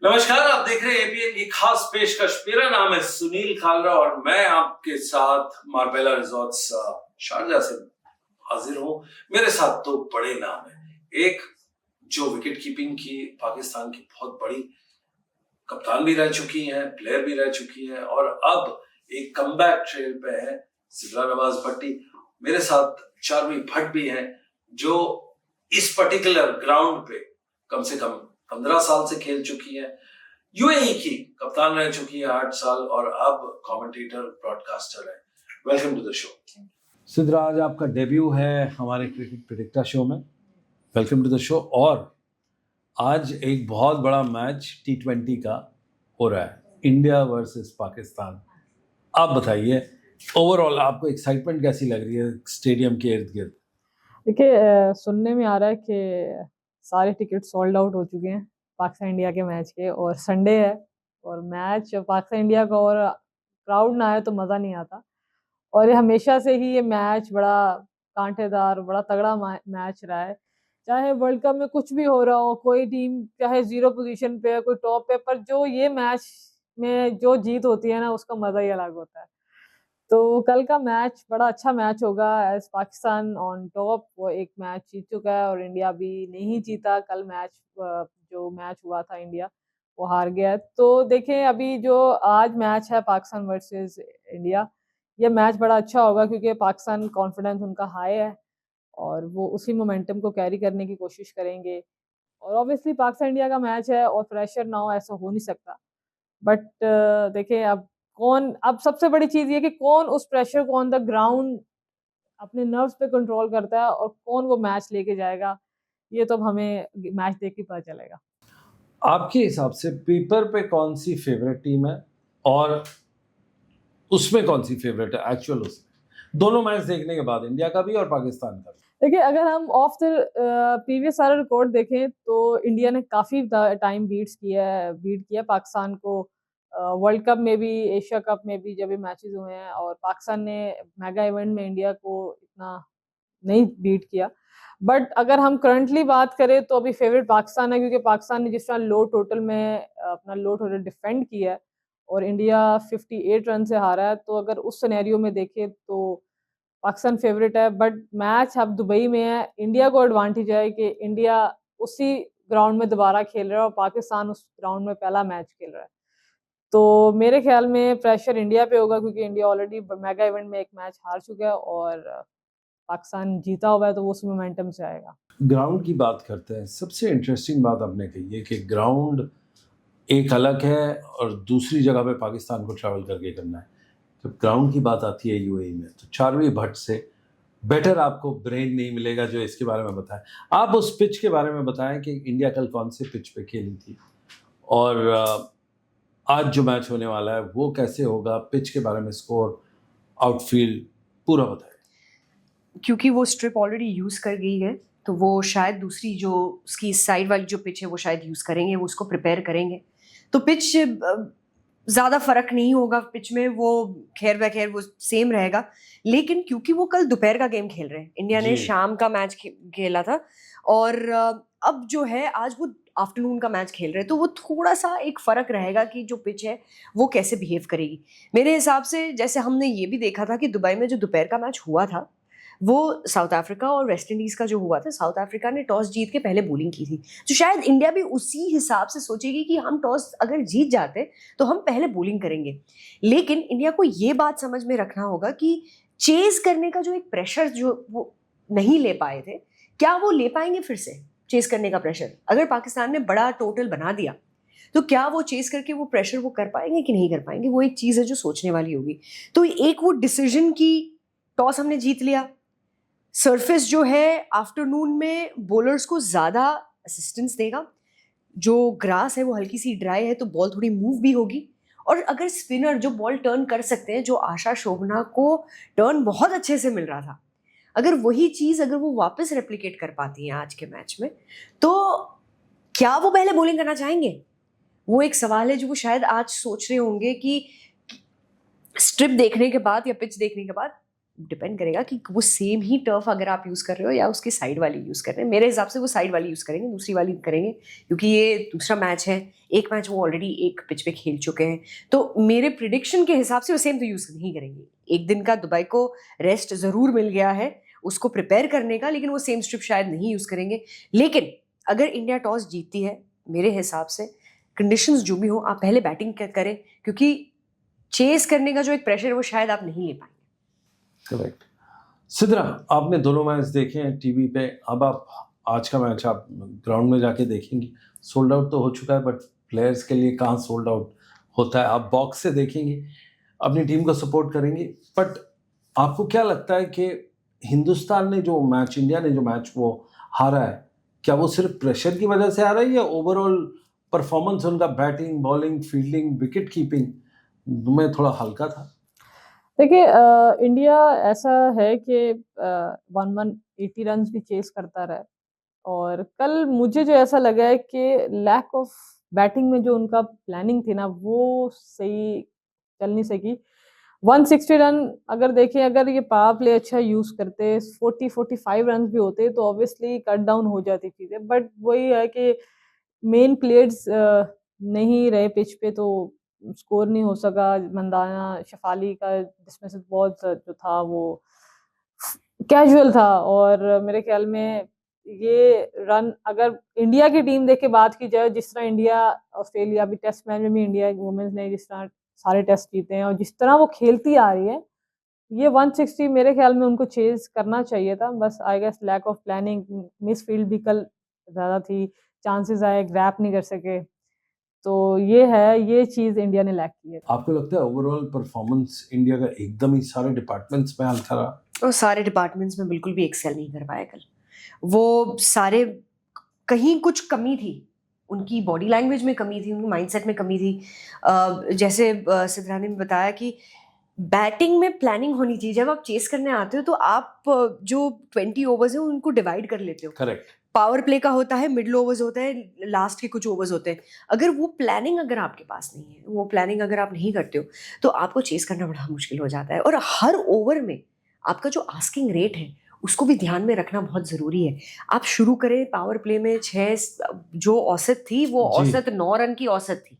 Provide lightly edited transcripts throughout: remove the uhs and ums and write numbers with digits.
नमस्कार, आप देख रहे हैं एपीएन की खास पेशकश। मेरा नाम है सुनील खालरा और मैं आपके साथ मार्बेला रिजॉर्ट्स शारजा से हाजिर हूं। मेरे साथ दो बड़े नाम हैं। एक जो विकेट कीपिंग की पाकिस्तान की बहुत बड़ी कप्तान भी रह चुकी हैं, प्लेयर भी रह चुकी हैं और अब एक कमबैक ट्रेल पे है सिमरा नवाज भट्टी। मेरे साथ चार्मी भट्ट भी हैं जो इस पर्टिकुलर ग्राउंड पे कम से कम 15 साल से खेल चुकी है। यूएई की कप्तान रह चुकी है 8 साल और अब कमेंटेटर ब्रॉडकास्टर है। Welcome to the show. Sidra, आज आपका डेब्यू है हमारे क्रिकेट प्रेडिक्टर शो में। Welcome to the show. और आज एक बहुत बड़ा मैच T20 का हो रहा है, इंडिया वर्सेस पाकिस्तान। आप बताइए, ओवरऑल आपको एक्साइटमेंट कैसी लग रही है स्टेडियम के इर्द गिर्द? देखिए, सुनने में आ रहा है कि सारे टिकट सोल्ड आउट हो चुके हैं पाकिस्तान इंडिया के मैच के, और संडे है और मैच पाकिस्तान इंडिया का, और क्राउड ना आए तो मज़ा नहीं आता। और ये हमेशा से ही ये मैच बड़ा कांटेदार, बड़ा तगड़ा मैच रहा है। चाहे वर्ल्ड कप में कुछ भी हो रहा हो, कोई टीम चाहे 0 पोजीशन पे है, कोई टॉप पे, पर जो ये मैच में जो जीत होती है ना, उसका मज़ा ही अलग होता है। तो कल का मैच बड़ा अच्छा मैच होगा। एज पाकिस्तान ऑन टॉप, वो एक मैच जीत चुका है और इंडिया भी नहीं जीता कल मैच। जो मैच हुआ था इंडिया वो हार गया है। तो देखें, अभी जो आज मैच है पाकिस्तान वर्सेस इंडिया, ये मैच बड़ा अच्छा होगा क्योंकि पाकिस्तान कॉन्फिडेंस उनका हाई है और वो उसी मोमेंटम को कैरी करने की कोशिश करेंगे। और ऑब्वियसली पाकिस्तान इंडिया का मैच है और प्रेशर ना हो ऐसा हो नहीं सकता। बट देखिए, अब सबसे बड़ी चीज़ ये कि कौन उस प्रेशर को ऑन द ग्राउंड अपने नर्व्स पे कंट्रोल करता है और कौन वो मैच लेके जाएगा, ये तो अब हमें मैच देख के पता चलेगा। आपके हिसाब से पेपर पे कौन सी फेवरेट टीम है और उसमें कौन सी फेवरेट है एक्चुअल उसमें, दोनों मैच देखने के बाद, इंडिया का भी और पाकिस्तान का भी? देखिए, अगर हम ऑफ द प्रीवियस सारा रिकॉर्ड देखें तो इंडिया ने काफ़ी टाइम बीट किया पाकिस्तान को। वर्ल्ड कप में भी, एशिया कप में भी जब ये मैचेस हुए हैं, और पाकिस्तान ने मेगा इवेंट में इंडिया को इतना नहीं बीट किया। बट अगर हम करंटली बात करें तो अभी फेवरेट पाकिस्तान है, क्योंकि पाकिस्तान ने जिस तरह लो टोटल में अपना लो टोटल डिफेंड किया है और इंडिया 58 रन से हारा है, तो अगर उस सिनेरियो में देखें तो पाकिस्तान फेवरेट है। बट मैच अब दुबई में है, इंडिया को एडवांटेज है कि इंडिया उसी ग्राउंड में दोबारा खेल रहा है और पाकिस्तान उस ग्राउंड में पहला मैच खेल रहा है। तो मेरे ख्याल में प्रेशर इंडिया पे होगा क्योंकि इंडिया ऑलरेडी मेगा इवेंट में एक मैच हार चुका है और पाकिस्तान जीता हुआ है, तो वो उस मोमेंटम से आएगा। ग्राउंड की बात करते हैं। सबसे इंटरेस्टिंग बात आपने कही है कि ग्राउंड एक अलग है और दूसरी जगह पे पाकिस्तान को ट्रैवल करके करना है। जब ग्राउंड की बात आती है यूएई में, तो चार्मी भट्ट से बेटर आपको ब्रेन नहीं मिलेगा जो इसके बारे में बताए। आप उस पिच के बारे में बताएं कि इंडिया कल कौन से पिच पे खेली थी और आज जो मैच होने वाला है वो कैसे होगा, पिच के बारे में, स्कोर, आउटफील्ड पूरा बताएं। क्योंकि वो स्ट्रिप ऑलरेडी यूज़ कर गई है तो वो शायद दूसरी जो उसकी साइड वाली जो पिच है वो शायद यूज़ करेंगे, वो उसको प्रिपेयर करेंगे। तो पिच ज़्यादा फ़र्क नहीं होगा पिच में, वो खैर बखैर वो सेम रहेगा। लेकिन क्योंकि वो कल दोपहर का गेम खेल रहे हैं, इंडिया ने शाम का मैच खेला था और अब जो है आज वो आफ्टरनून का मैच खेल रहे हैं, तो वो थोड़ा सा एक फ़र्क रहेगा कि जो पिच है वो कैसे बिहेव करेगी। मेरे हिसाब से जैसे हमने ये भी देखा था कि दुबई में जो दोपहर का मैच हुआ था वो साउथ अफ्रीका और वेस्ट इंडीज़ का जो हुआ था, साउथ अफ्रीका ने टॉस जीत के पहले बॉलिंग की थी। तो शायद इंडिया भी उसी हिसाब से सोचेगी कि हम टॉस अगर जीत जाते तो हम पहले बॉलिंग करेंगे। लेकिन इंडिया को ये बात समझ में रखना होगा कि चेज़ करने का जो एक प्रेशर जो वो नहीं ले पाए थे, क्या वो ले पाएंगे फिर से चेज़ करने का प्रेशर? अगर पाकिस्तान ने बड़ा टोटल बना दिया तो क्या वो चेज़ करके वो प्रेशर वो कर पाएंगे कि नहीं कर पाएंगे? वो एक चीज़ है जो सोचने वाली होगी। तो एक वो डिसीजन की, टॉस हमने जीत लिया, सरफेस जो है आफ्टरनून में बॉलर्स को ज़्यादा असिस्टेंस देगा, जो ग्रास है वो हल्की सी ड्राई है तो बॉल थोड़ी मूव भी होगी। और अगर स्पिनर जो बॉल टर्न कर सकते हैं, जो आशा शोभना को टर्न बहुत अच्छे से मिल रहा था, अगर वही चीज़ अगर वो वापस रेप्लिकेट कर पाती हैं आज के मैच में, तो क्या वो पहले बॉलिंग करना चाहेंगे? वो एक सवाल है जो वो शायद आज सोच रहे होंगे कि स्ट्रिप देखने के बाद या पिच देखने के बाद डिपेंड करेगा कि वो सेम ही टर्फ अगर आप यूज़ कर रहे हो या उसकी साइड वाली यूज़ कर रहे हैं। मेरे हिसाब से वो साइड वाली यूज़ करेंगे, दूसरी वाली करेंगे, क्योंकि ये दूसरा मैच है। एक मैच वो ऑलरेडी एक पिच पे खेल चुके हैं, तो मेरे प्रिडिक्शन के हिसाब से वो सेम तो यूज़ नहीं करेंगे। एक दिन का दुबई को रेस्ट ज़रूर मिल गया है उसको प्रिपेयर करने का, लेकिन वो सेम स्ट्रिप शायद नहीं यूज़ करेंगे। लेकिन अगर इंडिया टॉस जीतती है, मेरे हिसाब से कंडीशंस जो भी हो, आप पहले बैटिंग करें, क्योंकि चेस करने का जो एक प्रेशर है वो शायद आप नहीं ले पाएंगे। करेक्ट। सिद्रा, आपने दोनों मैच देखे हैं टीवी पे, अब आप आज का मैच आप ग्राउंड में जाके देखेंगी। सोल्ड आउट तो हो चुका है, बट प्लेयर्स के लिए कहाँ सोल्ड आउट होता है। आप बॉक्स से देखेंगे, अपनी टीम को सपोर्ट करेंगे, बट आपको क्या लगता है कि हिंदुस्तान ने जो मैच, इंडिया ने जो मैच वो हारा है, क्या वो सिर्फ प्रेशर की वजह से हारा है या ओवरऑल परफॉर्मेंस उनका batting, bowling, fielding, wicket keeping में थोड़ा हल्का था? देखिए इंडिया ऐसा है कि 180 रन भी चेस करता रहा है, और कल मुझे जो ऐसा लगा है कि लैक ऑफ बैटिंग में जो उनका प्लानिंग थी ना, वो सही चल नहीं सकी। 160 रन अगर देखें, अगर ये पावर प्ले अच्छा यूज करते, 40-45 रन भी होते तो ऑब्वियसली कट डाउन हो जाती चीजें, बट वही है कि मेन प्लेयर्स नहीं रहे पिच पे, तो स्कोर नहीं हो सका। मंदाना, शफाली का डिसमिसल बहुत जो था वो कैजुअल था, और मेरे ख्याल में ये रन अगर इंडिया की टीम देख के बात की जाए, जिस तरह इंडिया ऑस्ट्रेलिया भी टेस्ट मैच में भी इंडिया वुमेन्स ने जिस तरह सारे टेस्ट जीते हैं और जिस तरह वो खेलती आ रही है, ये 160 मेरे ख्याल में उनको चेज करना चाहिए था। बस I guess lack of planning, misfield भी कल ज़्यादा थी, चांसेस आए, ग्रैप नहीं कर सके, तो ये है, ये चीज़ इंडिया ने लैक की है। आपको लगता है ओवरऑल परफॉर्मेंस इंडिया का एकदम ही सारे डिपार्टमेंट्स में हल्का रहा? और सारे डिपार्टमेंट्स में बिल्कुल भी एक्सेल नहीं कर पाए कल। वो सारे, कहीं कुछ कमी थी, उनकी बॉडी लैंग्वेज में कमी थी, उनकी माइंडसेट में कमी थी। जैसे सिद्रा ने बताया कि बैटिंग में प्लानिंग होनी चाहिए। जब आप चेस करने आते हो तो आप जो 20 ओवर्स हैं उनको डिवाइड कर लेते हो। करेक्ट। पावर प्ले का होता है, मिडिल ओवर्स होते हैं, लास्ट के कुछ ओवर्स होते हैं। अगर वो प्लानिंग अगर आपके पास नहीं है, वो प्लानिंग अगर आप नहीं करते हो, तो आपको चेस करना बड़ा मुश्किल हो जाता है। और हर ओवर में आपका जो आस्किंग रेट है उसको भी ध्यान में रखना बहुत ज़रूरी है। आप शुरू करें पावर प्ले में 6, जो औसत थी वो जी। औसत 9 रन की औसत थी।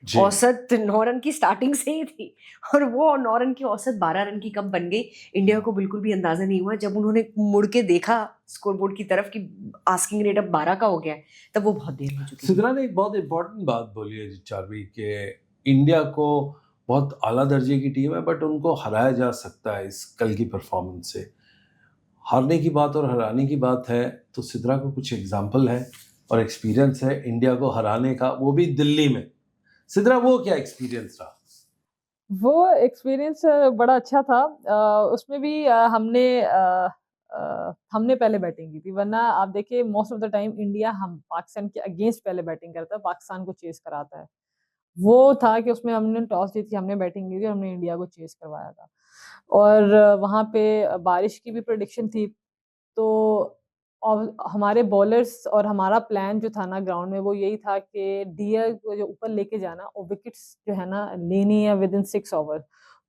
जी। औसत 9 रन की स्टार्टिंग से ही थी, और वो 9 रन की औसत 12 रन की कब बन गई, इंडिया को बिल्कुल भी अंदाजा नहीं हुआ। जब उन्होंने मुड़ के देखा स्कोरबोर्ड की तरफ कि आस्किंग रेट अब 12 का हो गया है, तब वो बहुत देर हो चुकी थी। सिद्रा ने एक बहुत इंपॉर्टेंट बात बोली है चार्वी, कि इंडिया को बहुत आला दर्जे की टीम है, बट उनको हराया जा सकता है इस कल की परफॉर्मेंस से। हारने की बात और हराने की बात है, तो सिद्रा को कुछ एग्जाम्पल है और एक्सपीरियंस है इंडिया को हराने का, वो भी दिल्ली में। सिद्रा, वो क्या एक्सपीरियंस रहा? वो एक्सपीरियंस बड़ा अच्छा था। उसमें भी हमने पहले बैटिंग की थी, वरना आप देखिए most of the time India हम पाकिस्तान के अगेंस्ट पहले बैटिंग करता है, पाकिस्तान को चेस कराता है। वो था कि उसमें हमने टॉस जीती, हमने बैटिंग की थी, हमने इंडिया को चेस करवाया था। और वहाँ पे बारिश की भी प्रेडिक्शन थी, तो और हमारे बॉलर्स और हमारा प्लान जो था ना ग्राउंड में, वो यही था कि डियर को जो ऊपर लेके जाना और विकेट्स जो है ना लेनी है विद इन 6 ओवर।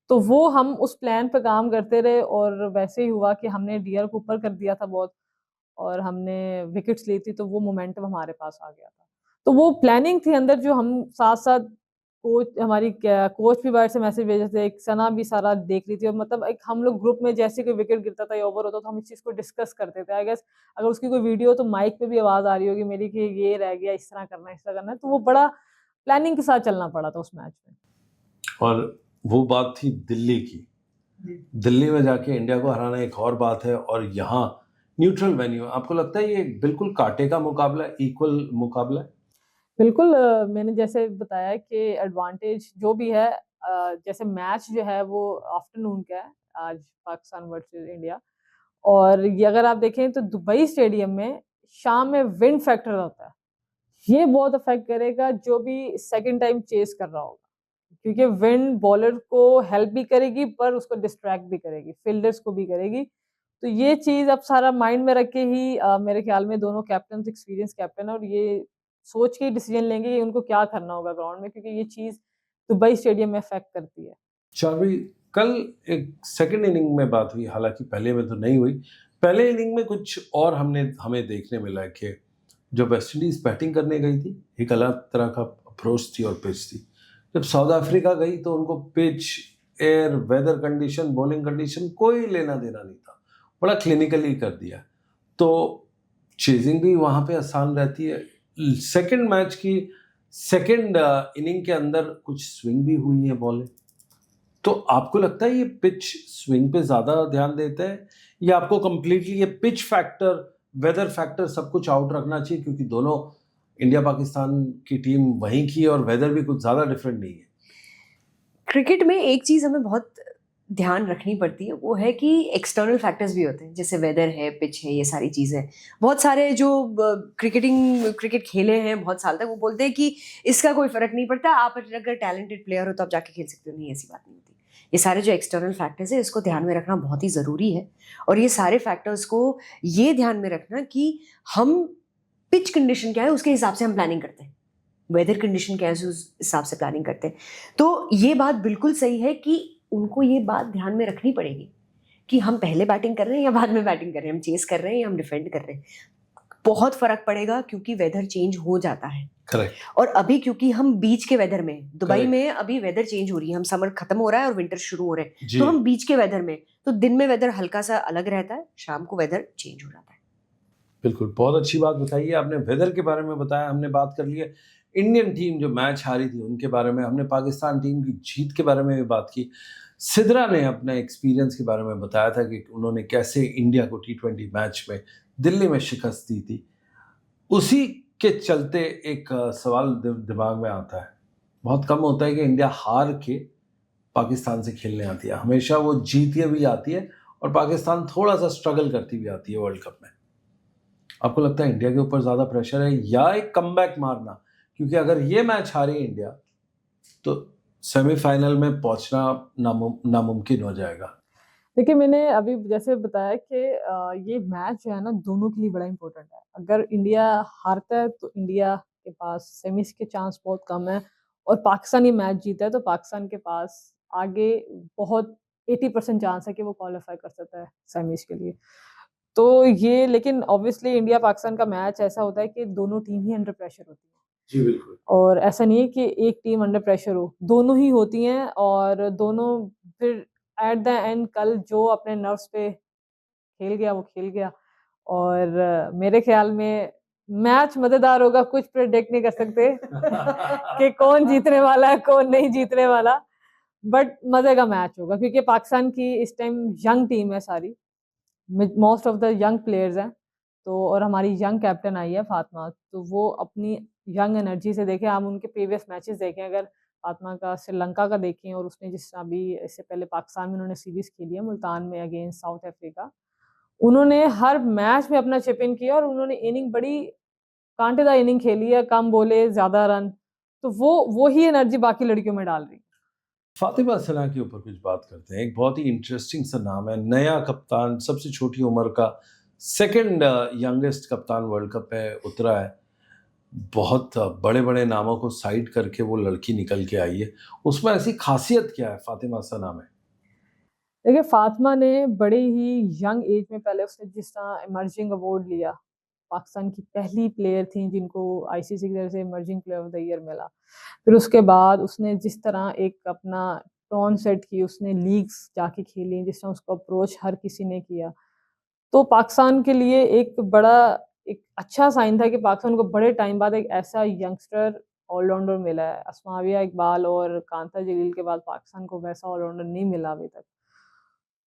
तो वो हम उस प्लान पे काम करते रहे, और वैसे ही हुआ कि हमने डियर को ऊपर कर दिया था बहुत, और हमने विकेट्स ली थी, तो वो मोमेंटम हमारे पास आ गया था। तो वो प्लानिंग थी अंदर, जो हम साथ-साथ कोच भी बाहर से मैसेज भेज रहे थे, एक सना भी सारा देख रही थी, और मतलब एक हम लोग ग्रुप में जैसे कोई विकेट गिरता था या ओवर होता, तो हम इस चीज़ को डिस्कस करते थे। आई गेस अगर उसकी कोई वीडियो तो माइक पे भी आवाज़ आ रही होगी मेरी कि ये रह गया, इस तरह करना है, इस तरह करना है। तो वो बड़ा प्लानिंग के साथ चलना पड़ा था उस मैच में। और वो बात थी दिल्ली की। दिल्ली में जाके इंडिया को हराना एक और बात है, और यहाँ न्यूट्रल वेन्यू। आपको लगता है ये बिल्कुल कांटे का मुकाबला है, इक्वल मुकाबला है? बिल्कुल, मैंने जैसे बताया कि एडवांटेज जो भी है, जैसे मैच जो है वो आफ्टरनून का है आज, पाकिस्तान वर्सेस इंडिया, और ये अगर आप देखें तो दुबई स्टेडियम में शाम में विंड फैक्टर होता है, ये बहुत अफेक्ट करेगा जो भी सेकंड टाइम चेस कर रहा होगा, क्योंकि विंड बॉलर को हेल्प भी करेगी पर उसको डिस्ट्रैक्ट भी करेगी, फील्डर्स को भी करेगी। तो ये चीज़ अब सारा माइंड में रख के ही मेरे ख्याल में दोनों कैप्टन एक्सपीरियंस कैप्टन है, और ये सोच के डिसीजन लेंगे कि उनको क्या करना होगा ग्राउंड में, क्योंकि ये चीज़ दुबई स्टेडियम में अफेक्ट करती है। चार्वी, कल एक सेकंड इनिंग में बात हुई, हालांकि पहले में तो नहीं हुई। पहले इनिंग में कुछ और हमें देखने मिला कि जो वेस्ट इंडीज बैटिंग करने गई थी, एक अलग तरह का अप्रोच थी और पिच थी। जब साउथ अफ्रीका गई तो उनको pitch, air, weather condition, bowling condition कोई लेना देना नहीं था, बड़ा क्लिनिकली कर दिया। तो चेजिंग भी वहाँ पे आसान रहती है। सेकंड मैच की सेकंड इनिंग के अंदर कुछ स्विंग भी हुई है बॉलें। तो आपको लगता है ये पिच स्विंग पे ज़्यादा ध्यान देते हैं, या आपको कंप्लीटली ये पिच फैक्टर, वेदर फैक्टर सब कुछ आउट रखना चाहिए, क्योंकि दोनों इंडिया पाकिस्तान की टीम वहीं की और वेदर भी कुछ ज़्यादा डिफरेंट नहीं है? क्रिकेट में एक चीज़ हमें बहुत ध्यान रखनी पड़ती है, वो है कि एक्सटर्नल फैक्टर्स भी होते हैं, जैसे वेदर है, पिच है, ये सारी चीज़ें। बहुत सारे जो क्रिकेट खेले हैं बहुत साल तक, वो बोलते हैं कि इसका कोई फ़र्क नहीं पड़ता, आप अगर टैलेंटेड प्लेयर हो तो आप जाके खेल सकते हो। नहीं, ऐसी बात नहीं होती। ये सारे जो एक्सटर्नल फैक्टर्स है, इसको ध्यान में रखना बहुत ही ज़रूरी है। और ये सारे फैक्टर्स को ये ध्यान में रखना कि हम पिच कंडीशन क्या है उसके हिसाब से हम प्लानिंग करते हैं, वेदर कंडीशन क्या है उस हिसाब से प्लानिंग करते हैं। तो ये बात बिल्कुल सही है कि उनको ये बात ध्यान में रखनी पड़ेगी कि हम पहले बैटिंग कर रहे हैं या बाद में बैटिंग कर रहे हैं, हम चेस कर रहे हैं या हम डिफेंड कर रहे हैं। बहुत फर्क पड़ेगा क्योंकि वेदर चेंज हो जाता है। करेक्ट। और अभी क्योंकि हम बीच के वेदर में, दुबई Correct. में अभी वेदर चेंज हो रही है, हम समर खत्म हो रहा है और विंटर शुरू हो रहे हैं, जी। तो हम बीच के वेदर में, तो दिन में वेदर हल्का सा अलग रहता है, शाम को वेदर चेंज हो जाता है। बिल्कुल, बहुत अच्छी बात बताई है आपने। वेदर के बारे में बताया, हमने बात कर ली है इंडियन टीम जो मैच हारी थी उनके बारे में, हमने पाकिस्तान टीम की जीत के बारे में भी बात की। सिद्रा ने अपने एक्सपीरियंस के बारे में बताया था कि उन्होंने कैसे इंडिया को T20 मैच में दिल्ली में शिकस्त दी थी। उसी के चलते एक सवाल दिमाग में आता है, बहुत कम होता है कि इंडिया हार के पाकिस्तान से खेलने आती है, हमेशा वो जीती भी आती है और पाकिस्तान थोड़ा सा स्ट्रगल करती भी आती है वर्ल्ड कप में। आपको लगता है इंडिया के ऊपर ज़्यादा प्रेशर है या एक कमबैक मारना? क्योंकि अगर ये मैच हारी इंडिया तो सेमीफाइनल में पहुंचना नामुमकिन हो जाएगा। देखिए, मैंने अभी जैसे बताया कि ये मैच जो है ना दोनों के लिए बड़ा इम्पोर्टेंट है। अगर इंडिया हारता है तो इंडिया के पास सेमीज के चांस बहुत कम है, और पाकिस्तान ये मैच जीता है तो पाकिस्तान के पास आगे बहुत 80% चांस है कि वो क्वालिफाई कर सकता है सेमीज के लिए। तो ये, लेकिन ऑब्वियसली इंडिया पाकिस्तान का मैच ऐसा होता है कि दोनों टीम ही अंडर प्रेशर होती है, जी बिल्कुल। और ऐसा नहीं है कि एक टीम अंडर प्रेशर हो, दोनों ही होती हैं, और दोनों फिर एट द एंड कल जो अपने नर्व्स पे खेल गया वो खेल गया। और मेरे ख्याल में मैच मज़ेदार होगा, कुछ प्रेडिक्ट नहीं कर सकते कि कौन जीतने वाला है, कौन नहीं जीतने वाला, बट मज़े का मैच होगा क्योंकि पाकिस्तान की इस टाइम यंग टीम है सारी, most of the young players हैं। तो और हमारी यंग कैप्टन आई है फातिमा, तो वो अपनी यंग एनर्जी से देखें, हम उनके प्रीवियस मैचेस देखें, अगर फातिमा का श्रीलंका का देखें और उसने जिस तरह अभी इससे पहले पाकिस्तान में उन्होंने सीरीज़ खेली है मुल्तान में अगेंस्ट साउथ अफ्रीका, उन्होंने हर मैच में अपना चिप इन किया और उन्होंने इनिंग बड़ी कांटेदार इनिंग खेली है, कम बोले ज़्यादा रन, तो वो ही एनर्जी बाकी लड़कियों में डाल रही है। फातिमा सना के ऊपर कुछ बात करते हैं। एक बहुत ही इंटरेस्टिंग सा नाम है, नया कप्तान, सबसे छोटी उम्र का सेकंड यंगेस्ट कप्तान वर्ल्ड कप में उतरा है। बहुत बड़े बड़े नामों को साइड करके वो लड़की निकल के आई है। उसमें ऐसी खासियत क्या है फातिमा सना में? देखिए, फातिमा ने बड़े ही यंग एज में, पहले उसने जिस तरह इमर्जिंग अवार्ड लिया, पाकिस्तान की पहली प्लेयर थी जिनको आईसीसी की तरफ से emerging player of the year मिला। फिर उसके बाद उसने जिस तरह एक अपना टोन सेट की, उसने लीग्स जाके खेली, जिस तरह उसको अप्रोच हर किसी ने किया, तो पाकिस्तान के लिए एक अच्छा साइन था कि पाकिस्तान को बड़े टाइम बाद एक ऐसा यंगस्टर ऑलराउंडर मिला है। अस्माविया इकबाल और कांता जलील के बाद पाकिस्तान को वैसा ऑलराउंडर नहीं मिला अभी तक।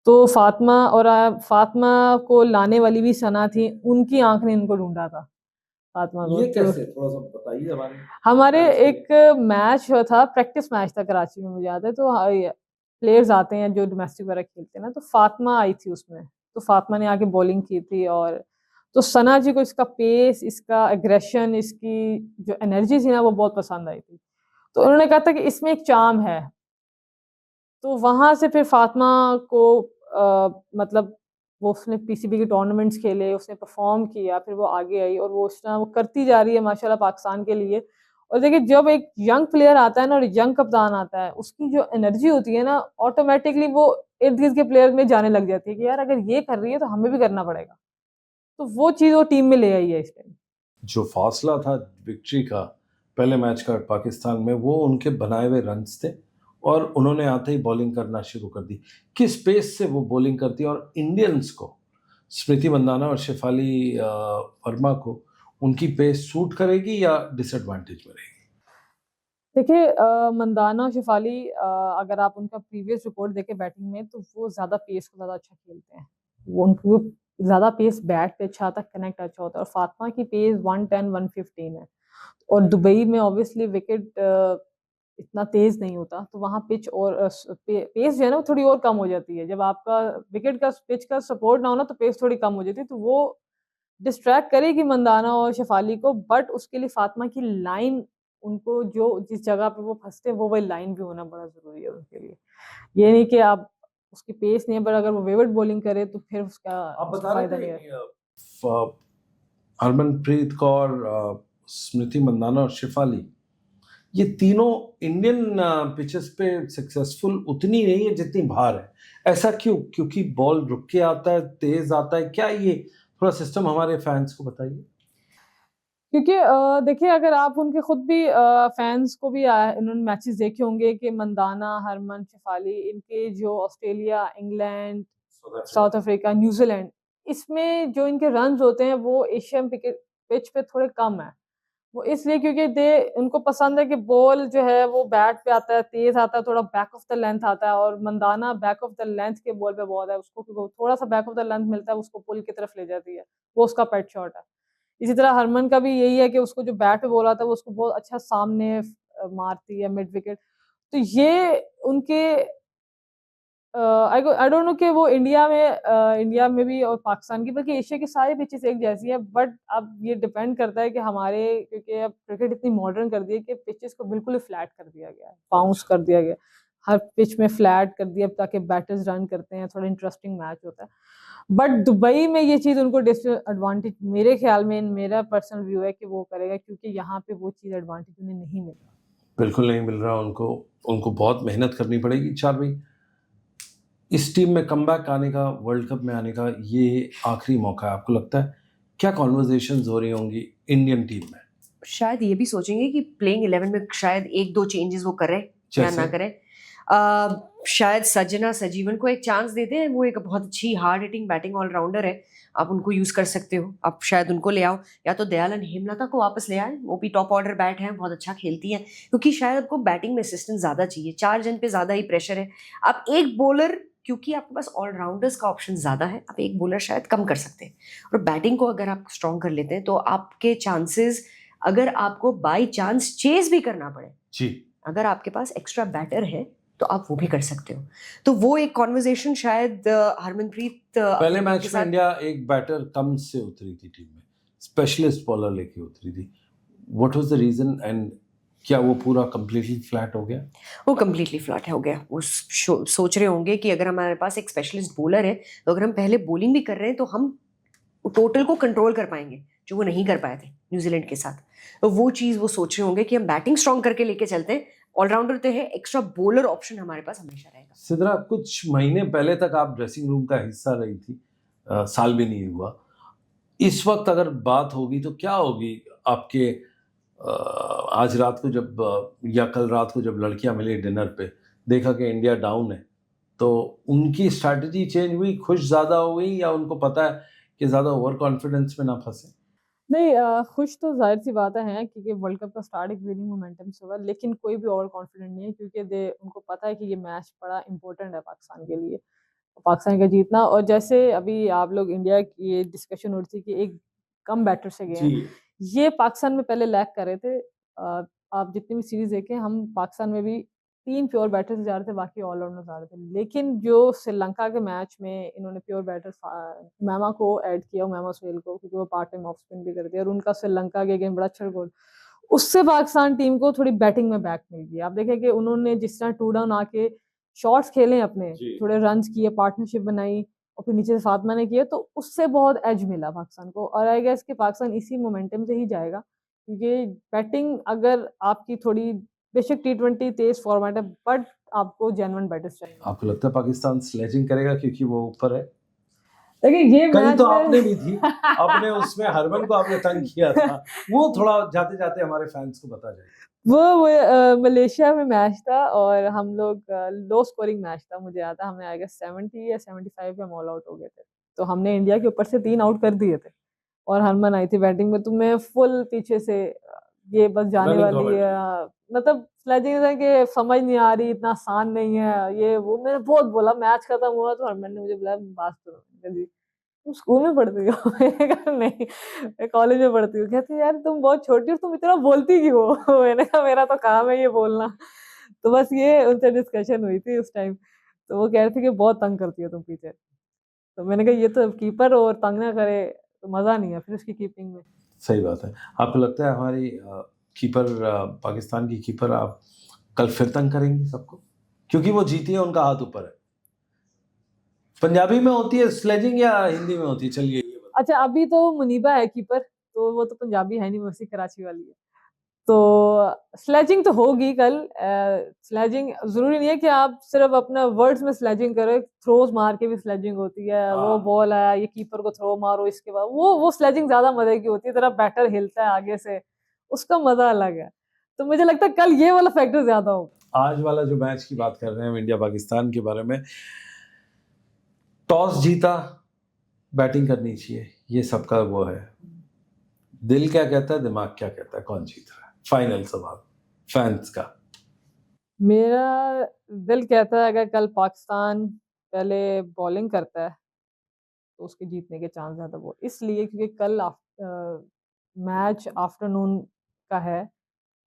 तो फातिमा को लाने वाली भी सना थी, उनकी आँख ने इनको ढूँढा था, फातिमा को। ये तो कैसे, थोड़ा सा बताइए हमारे हमारे। एक मैच था, प्रैक्टिस मैच था कराची में, मुझे याद है। तो प्लेयर्स आते हैं जो डोमेस्टिक वगैरह खेलते हैं ना, तो फातिमा आई थी उसमें। तो फातिमा ने आके बॉलिंग की थी, और तो सना जी को इसका पेस, इसका एग्रेशन, इसकी जो एनर्जी थी ना वो बहुत पसंद आई थी। तो उन्होंने कहा था कि इसमें एक चार्म है। तो वहाँ से फिर फातिमा को मतलब वो उसने पीसीबी के टूर्नामेंट्स खेले, उसने परफॉर्म किया, फिर वो आगे आई और वो उस तरह वो करती जा रही है माशाल्लाह पाकिस्तान के लिए। और देखिए जब एक यंग प्लेयर आता है ना और यंग कप्तान आता है, उसकी जो एनर्जी होती है ना, ऑटोमेटिकली वो इर्द गिर्द के प्लेयर में जाने लग जाती है कि यार अगर ये कर रही है तो हमें भी करना पड़ेगा। तो वो चीज़ वो टीम में ले आई है इस टाइम। जो फासला था विक्ट्री का पहले मैच का पाकिस्तान में, वो उनके बनाए हुए रन्स थे और उन्होंने आते ही बॉलिंग करना शुरू कर दी। किस पेस से वो बॉलिंग करती है और इंडियंस को, स्मृति मंदाना और शेफाली वर्मा को, उनकी पेस सूट करेगी या डिसएडवांटेज में रहेगी? देखिए मंदाना और शेफाली, अगर आप उनका प्रीवियस रिकॉर्ड देखें बैटिंग में, तो वो ज़्यादा पेस को ज़्यादा अच्छा खेलते हैं। वो उनको ज़्यादा पेस बैट पे अच्छा आता है, कनेक्ट अच्छा होता है। और फातिमा की पेस 110 115 है। और दुबई में ऑब्वियसली विकेट इतना तेज नहीं होता, तो वहाँ पिच और पेस जो है ना वो थोड़ी और कम हो जाती है। जब आपका विकेट का पिच का सपोर्ट ना हो ना, तो पेस थोड़ी कम हो जाती है, तो वो डिस्ट्रैक्ट करेगी मंदाना और शेफाली को। बट उसके लिए फातिमा की लाइन, उनको जो जिस जगह पे वो फंसते हैं वो वाली लाइन भी होना बड़ा जरूरी है उनके लिए। ये नहीं कि आप उसकी पेस नहीं है, पर अगर वो वेवर्ड बॉलिंग करे तो फिर उसका आप उसका बता फायदा रहे नहीं थे है। हरमनप्रीत कौर, स्मृति मंदाना और शेफाली, ये तीनों इंडियन पिचेस पे सक्सेसफुल उतनी नहीं है जितनी बाहर है। ऐसा क्यों? क्योंकि बॉल रुक के आता है, तेज आता है, क्या ये थोड़ा सिस्टम हमारे फैंस को बताइए। क्योंकि देखिए अगर आप उनके खुद भी फैंस को भी इन्होंने मैचेस देखे होंगे कि मंदाना, हरमन, शेफाली, इनके जो Australia, England, south Africa, New Zealand, इसमें जो इनके रन्स होते हैं वो एशियन पिच पे थोड़े कम है। वो इसलिए क्योंकि दे उनको पसंद है कि बॉल जो है वो बैट पे आता है, तेज आता है, थोड़ा बैक ऑफ द लेंथ आता है। और Mandhana back of the length के बॉल पे बहुत है, उसको क्योंकि थोड़ा सा बैक ऑफ द लेंथ मिलता है, उसको पुल की तरफ ले जाती है, वो उसका पेट शॉट है। इसी तरह हरमन का भी यही है कि उसको जो बैट पे बॉल आता है वो उसको बहुत अच्छा सामने मारती है मिड विकेट। तो ये उनके आई डोंट नो कि वो इंडिया में भी और पाकिस्तान की, बल्कि एशिया की सारी पिचेस एक जैसी है। बट अब ये डिपेंड करता है कि हमारे, क्योंकि अब क्रिकेट इतनी मॉडर्न कर दी है कि पिचेस को बिल्कुल ही फ्लैट कर दिया गया है, बाउंस कर दिया गया, हर पिच में फ्लैट कर दिया ताकि बैटर्स रन करते हैं, थोड़ा इंटरेस्टिंग मैच होता है। बट दुबई में ये चीज़ उनको डिसएडवांटेज, मेरे ख्याल में, मेरा पर्सनल व्यू है कि वो करेगा, क्योंकि यहाँ पे वो चीज़ एडवांटेज उन्हें नहीं मिल रहा। बिल्कुल नहीं मिल रहा उनको। उनको बहुत मेहनत करनी पड़ेगी। चार भाई, इस टीम में कमबैक आने का, वर्ल्ड कप में आने का ये आखिरी मौका है, आपको लगता है? क्या कॉन्वर्जेशंस हो रही होंगी इंडियन टीम में? शायद ये भी सोचेंगे कि प्लेइंग 11 में शायद 1-2 चेंजेस वो करें या जैसे? ना करें। शायद सजना सजीवन को एक चांस दे दें। वो एक बहुत अच्छी हार्ड हिटिंग बैटिंग ऑलराउंडर है, आप उनको यूज़ कर सकते हो। आप शायद उनको ले आओ, या तो दयालन हेमलता को वापस ले आए, वो भी टॉप ऑर्डर बैट हैं, बहुत अच्छा खेलती हैं। क्योंकि शायद आपको बैटिंग में असिस्टेंस ज़्यादा चाहिए, 4 जन पे ज़्यादा ही प्रेशर है। आप एक बॉलर, क्योंकि आपके पास ऑलराउंडर्स का ऑप्शन ज़्यादा है, आप एक बॉलर शायद कम कर सकते हैं। और बैटिंग को अगर आप स्ट्रॉन्ग कर लेते हैं तो आपके चांसेस, अगर आपको बाई चांस चेज भी करना पड़े जी, अगर आपके पास एक्स्ट्रा बैटर है तो आप वो भी कर सकते हो। तो वो एक कॉन्वर्जेशन शायद हरमनप्रीत पहले के मैच में साथ, इंडिया एक बैटर कम से उतरी थी टीम में, स्पेशलिस्ट बॉलर लेके उतरी थी। What was the reason and क्या वो पूरा कंप्लीटली फ्लैट हो गया? वो कम्प्लीटली फ्लैट हो गया। वो सोच रहे होंगे कि अगर हमारे पास एक स्पेशलिस्ट बॉलर है तो अगर हम पहले बॉलिंग भी कर रहे हैं तो हम टोटल को कंट्रोल कर पाएंगे, जो वो नहीं कर पाए थे न्यूजीलैंड के साथ। तो वो चीज़ वो सोच रहे होंगे कि हम बैटिंग स्ट्रॉन्ग करके लेके चलते हैं, ऑलराउंडर तो है, एक्स्ट्रा बॉलर ऑप्शन हमारे पास हमेशा रहेगा। सिद्रा, कुछ महीने पहले तक आप ड्रेसिंग रूम का हिस्सा रही थी, साल भी नहीं हुआ। इस वक्त अगर बात होगी तो क्या होगी आपके? आज रात को जब या कल रात को जब लड़कियां मिली डिनर पे, देखा कि इंडिया डाउन है, तो उनकी स्ट्रैटेजी चेंज हुई, खुश ज़्यादा हो गई, या उनको पता है कि ज़्यादा ओवर कॉन्फिडेंस में ना फंसे? नहीं, खुश तो ज़ाहिर सी बात है, क्योंकि वर्ल्ड कप का स्टार्ट एक विनिंग मोमेंटम से हुआ, लेकिन कोई भी ओवर कॉन्फिडेंट नहीं है, क्योंकि दे उनको पता है कि ये मैच बड़ा इंपॉर्टेंट है पाकिस्तान के लिए, पाकिस्तान का जीतना। और जैसे अभी आप लोग इंडिया की ये डिस्कशन हो रही थी कि एक कम बैटर से गए हैं, जी, ये पाकिस्तान में पहले लैग कर रहे थे। आप जितनी भी सीरीज देखें, हम पाकिस्तान में भी 3 प्योर बैटर से जा रहे थे, बाकी ऑलराउंडर जा रहे थे। लेकिन जो श्रीलंका के मैच में इन्होंने प्योर बैटर मैमा को ऐड किया, मैमा सुहेल को, क्योंकि वो पार्ट टाइम ऑफ स्पिन भी करती है, और उनका श्रीलंका के अगेंस्ट बड़ा अच्छा गोल, उससे पाकिस्तान टीम को थोड़ी बैटिंग में बैक मिल गई। आप देखें कि उन्होंने जिस तरह टू डाउन आके शॉट्स खेले अपने, जी। थोड़े रन्स किए, पार्टनरशिप बनाई, और फिर नीचे से फातिमा ने किया, तो उससे बहुत एज मिला पाकिस्तान को। और आई गेस कि पाकिस्तान इसी मोमेंटम से ही जाएगा, क्योंकि बैटिंग अगर आपकी थोड़ी बेशक T20 तेज फॉर्मेट है, बट आपको जेन्युइन बैटर्स चाहिए। आपको लगता है पाकिस्तान स्लेजिंग करेगा क्योंकि वो ऊपर है? देखिए ये कल मैच तो में आपने भी थी, आपने उसमें हरमन को आपने तंग किया था, वो थोड़ा जाते जाते हमारे फैंस को बता जाए। वो मलेशिया में मैच था और हम लोग लो स्कोरिंग मैच था, मुझे याद है हमने आई गेस 70 या 75 पे हम ऑल आउट हो गए थे। तो हमने इंडिया के ऊपर से 3 आउट कर दिए थे और हरमन आई थी बैटिंग में, तो मैं फुल पीछे से ये बस जाने Running वाली commentary। है, मतलब स्लेजिंग है कि समझ नहीं आ रही, इतना आसान नहीं है ये वो, मैंने बहुत बोला। मैच खत्म हुआ तो हरमन ने मुझे बुलाया, बात करो। मैंने कहा, जी तुम स्कूल में पढ़ती हो? मैंने कहा नहीं, मैं कॉलेज में पढ़ती हूँ। कहती यार तुम बहुत छोटी हो, तुम इतना बोलती क्यों हो? मैंने कहा मेरा तो काम है ये बोलना। तो बस ये उनसे डिस्कशन हुई थी उस टाइम, तो वो कह रहे थे कि बहुत तंग करती हो तुम पीछे। तो मैंने कहा ये तो कीपर और तंग ना करे तो मजा नहीं है फिर उसकी कीपिंग में। सही बात है। आपको लगता है हमारी कीपर पाकिस्तान की कीपर आप कल फिर तंग करेंगी सबको, क्योंकि वो जीती है, उनका हाथ ऊपर है? पंजाबी में होती है स्लेजिंग या हिंदी में होती है? चलिए ये बताओ। अच्छा अभी तो मुनीबा है कीपर, तो वो तो पंजाबी है नहीं, वैसी कराची वाली है। तो स्लेजिंग तो होगी कल। स्लेजिंग जरूरी नहीं है कि आप सिर्फ अपना वर्ड्स में स्लेजिंग करो, थ्रोज मार के भी स्लेजिंग होती है। वो हाँ। बॉल आया, ये कीपर को थ्रो मारो, इसके बाद वो स्लेजिंग ज्यादा मजे की होती है, तेरा बैटर हिलता है आगे से, उसका मजा अलग है। तो मुझे लगता है कल ये वाला फैक्टर ज्यादा होगा। आज वाला जो मैच की बात कर रहे हैं हम, इंडिया पाकिस्तान के बारे में, टॉस जीता, बैटिंग करनी चाहिए, ये सबका वो है। दिल क्या कहता है, दिमाग क्या कहता है, कौन जीत रहा है? फाइनल सवाल फैंस का। मेरा दिल कहता है अगर कल पाकिस्तान पहले बॉलिंग करता है तो उसके जीतने के चांस ज्यादा, वो इसलिए क्योंकि कल मैच आफ्टरनून का है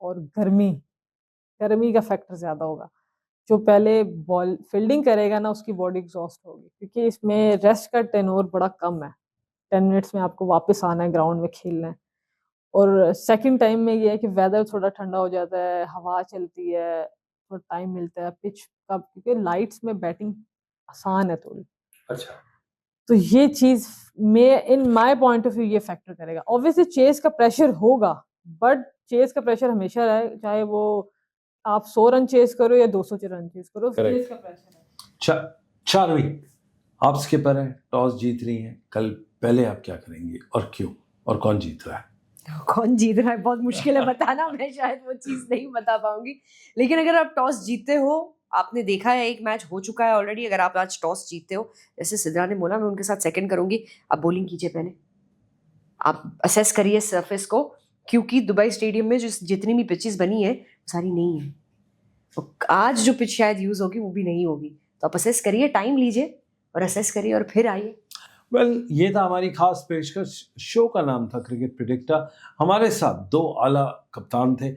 और गर्मी गर्मी का फैक्टर ज्यादा होगा। जो पहले बॉल फील्डिंग करेगा ना उसकी बॉडी एग्जॉस्ट होगी, क्योंकि इसमें रेस्ट का टेन्योर बड़ा कम है। 10 मिनट्स में आपको वापस आना है, ग्राउंड में खेलना है। और सेकंड टाइम में ये है कि वेदर थोड़ा ठंडा हो जाता है, हवा चलती है, थोड़ा टाइम मिलता है पिच का, क्योंकि लाइट्स में बैटिंग आसान है थोड़ी। अच्छा, तो ये चीज में in my point of view ये फैक्टर करेगा। ऑब्वियसली चेस का प्रेशर होगा, बट चेस का प्रेशर हमेशा रहे, चाहे वो आप 100 रन चेस करो या 200 रन चेस करो, Correct। चेस का प्रेशर है। चारवी, आप स्किपर हैं, टॉस जीत रही हैं, कल पहले आप क्या करेंगे और क्यों, और कौन जीत रहा है? कौन जीत रहा है बहुत मुश्किल है बताना, मैं शायद वो चीज़ नहीं बता पाऊंगी। लेकिन अगर आप टॉस जीतते हो, आपने देखा है एक मैच हो चुका है ऑलरेडी, अगर आप आज टॉस जीतते हो, जैसे सिद्रा ने बोला, मैं उनके साथ सेकंड करूंगी, आप बॉलिंग कीजिए पहले, आप असेस करिए सरफेस को, क्योंकि दुबई स्टेडियम में जो जितनी भी पिचेस बनी है सारी नहीं है, तो आज जो पिच शायद यूज होगी वो भी नहीं होगी। तो आप असेस करिए, टाइम लीजिए और असेस करिए और फिर आइए। वेल, ये था हमारी खास पेशकश। शो का नाम था क्रिकेट प्रेडिक्टर। हमारे साथ दो आला कप्तान थे,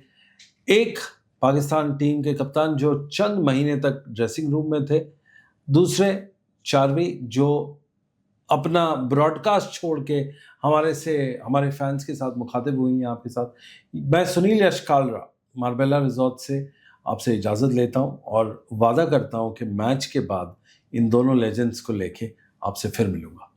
एक पाकिस्तान टीम के कप्तान जो चंद महीने तक ड्रेसिंग रूम में थे, दूसरे चारवी जो अपना ब्रॉडकास्ट छोड़ के हमारे फैंस के साथ मुखातिब हुई हैं आपके साथ। मैं सुनील यश कालरा मार्बेला रिजॉर्ट से आपसे इजाज़त लेता हूं और वादा करता हूं कि मैच के बाद इन दोनों लेजेंड्स को लेके आपसे फिर मिलूंगा।